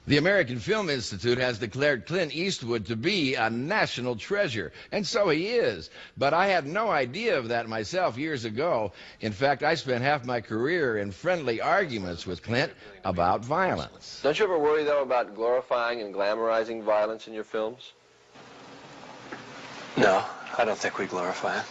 The American Film Institute has declared Clint Eastwood to be a national treasure, and so he is. But I had no idea of that myself years ago. In fact, I spent half my career in friendly arguments with Clint about violence. Don't you ever worry, though, about glorifying and glamorizing violence in your films? No, I don't think we glorify it.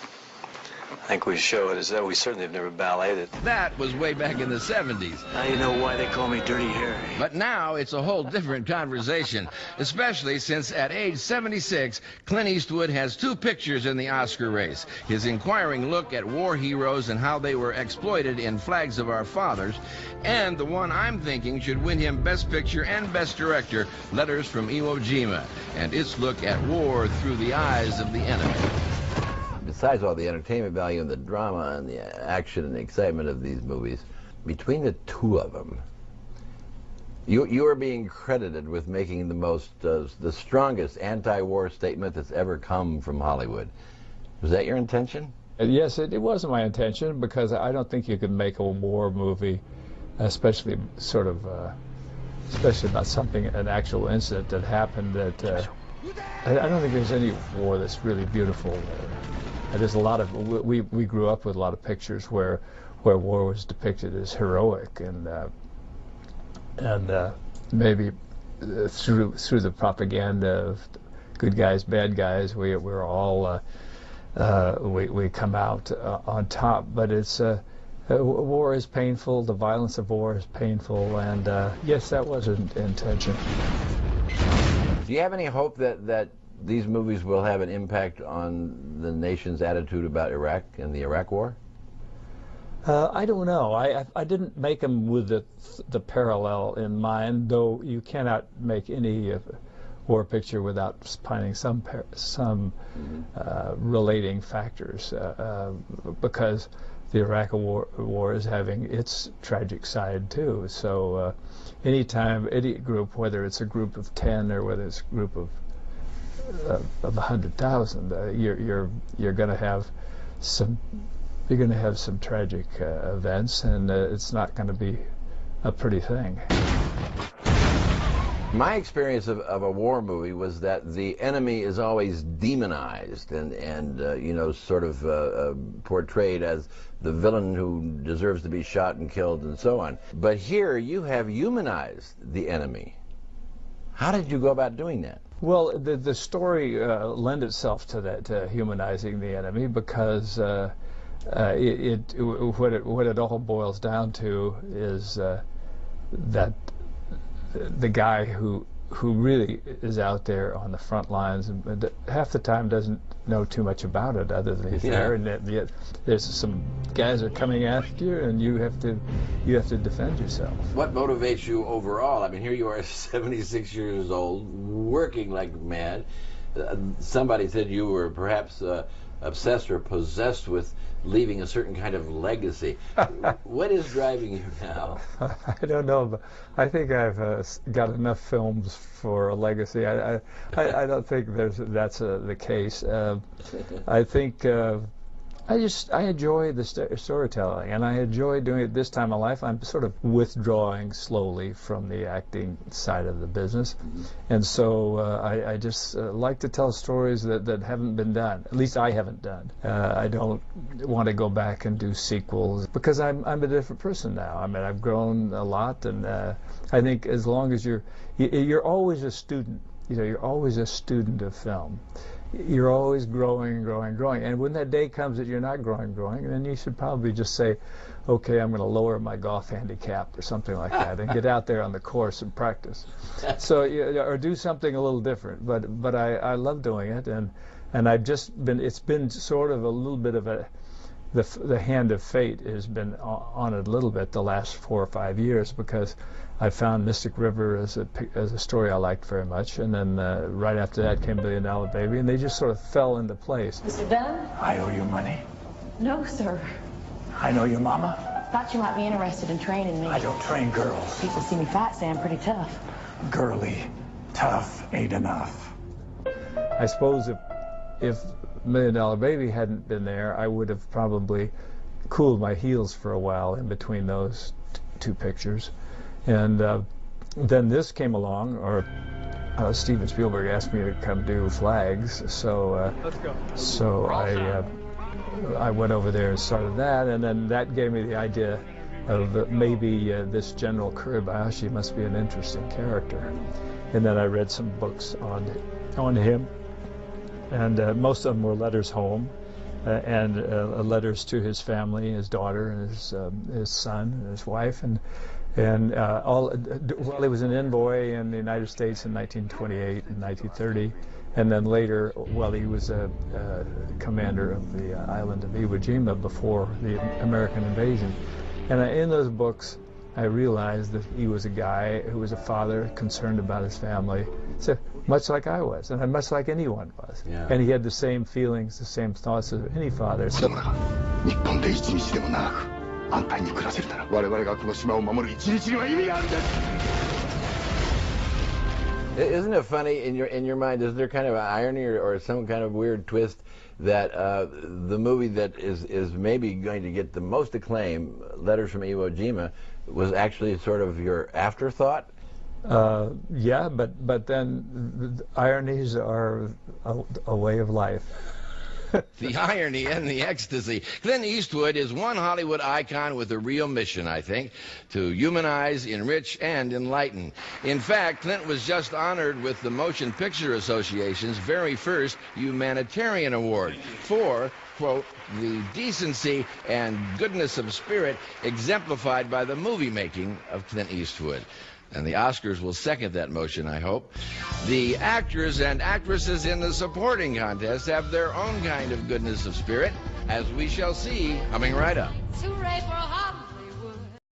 I think we show it as though we certainly have never balleted it. That was way back in the 70s. Now you know why they call me Dirty Harry. But now it's a whole different conversation, especially since at age 76, Clint Eastwood has 2 pictures in the Oscar race. His inquiring look at war heroes and how they were exploited in Flags of Our Fathers, and the one I'm thinking should win him Best Picture and Best Director, Letters from Iwo Jima, and its look at war through the eyes of the enemy. Besides all the entertainment value and the drama and the action and the excitement of these movies, between the 2 of them, you are being credited with making the strongest anti-war statement that's ever come from Hollywood. Was that your intention? Yes, it wasn't my intention, because I don't think you could make a war movie, especially especially about an actual incident that happened that, I don't think there's any war that's really beautiful. There's a lot of, we grew up with a lot of pictures where war was depicted as heroic, and maybe through the propaganda of good guys, bad guys, we're all we come out on top. But it's war is painful. The violence of war is painful, and yes, that was an intention. Do you have any hope that these movies will have an impact on the nation's attitude about Iraq and the Iraq War? I don't know. I didn't make them with the parallel in mind, though you cannot make any war picture without finding some relating factors, because the Iraq War is having its tragic side too. So anytime any group, whether it's a group of 10 or whether it's a group of 100,000, you're going to have some tragic events, and it's not going to be a pretty thing. My experience of a war movie was that the enemy is always demonized and you know, sort of portrayed as the villain who deserves to be shot and killed and so on. But here you have humanized the enemy. How did you go about doing that? Well, the story lends itself to that, to humanizing the enemy, because what it all boils down to is that the guy who really is out there on the front lines, and half the time doesn't know too much about it other than he's there, and yet there's some guys are coming after you, and you have to defend yourself. What motivates you overall? I mean, here you are, 76 years old, working like mad. Somebody said you were perhaps obsessed or possessed with leaving a certain kind of legacy. What is driving you now? I don't know, but I think I've got enough films for a legacy. I don't think that's the case. I think I enjoy the storytelling, and I enjoy doing it this time of life. I'm sort of withdrawing slowly from the acting side of the business, and so I just like to tell stories that haven't been done. At least I haven't done. I don't want to go back and do sequels, because I'm a different person now. I mean, I've grown a lot, and I think as long as you're always a student. You know, you're always a student of film. You're always growing, growing, growing. And when that day comes that you're not growing, then you should probably just say, okay, I'm going to lower my golf handicap or something like that and get out there on the course and practice. So, or do something a little different. But I love doing it, and I've just been, it's been sort of a little bit of the hand of fate has been on it a little bit the last 4 or 5 years, because I found Mystic River as a story I liked very much, and then right after that came $1 Billion Baby, and they just sort of fell into place. Mr. Dunn? I owe you money. No, sir. I know your mama. Thought you might be interested in training me. I don't train girls. People see me fight, say I'm pretty tough. Girly, tough ain't enough. I suppose if $1 Million Baby hadn't been there, I would have probably cooled my heels for a while in between those 2 pictures. And then this came along, or Steven Spielberg asked me to come do Flags, so Let's go. so I went over there and started that, and then that gave me the idea of maybe this General Kuribayashi must be an interesting character. And then I read some books on him, and most of them were letters home, and letters to his family, his daughter, and his son, and his wife, and while he was an envoy in the United States in 1928 and 1930, and then later while he was a commander of the island of Iwo Jima before the American invasion. And in those books, I realized that he was a guy who was a father concerned about his family, so much like I was, and much like anyone was. Yeah. And he had the same feelings, the same thoughts as any father. So, 日本で一日でも長く安泰に暮らせるなら我々がこの島を守る一日には意味があるんです。 Isn't it funny in your mind? Is there kind of an irony or some kind of weird twist that the movie that is maybe going to get the most acclaim, Letters from Iwo Jima, was actually sort of your afterthought? Yeah, but then ironies are a way of life. The irony and the ecstasy. Clint Eastwood is one Hollywood icon with a real mission, I think, to humanize, enrich, and enlighten. In fact, Clint was just honored with the Motion Picture Association's very first humanitarian award for, quote, the decency and goodness of spirit exemplified by the movie making of Clint Eastwood. And the Oscars will second that motion, I hope. The actors and actresses in the supporting contest have their own kind of goodness of spirit, as we shall see coming right up. Hooray for a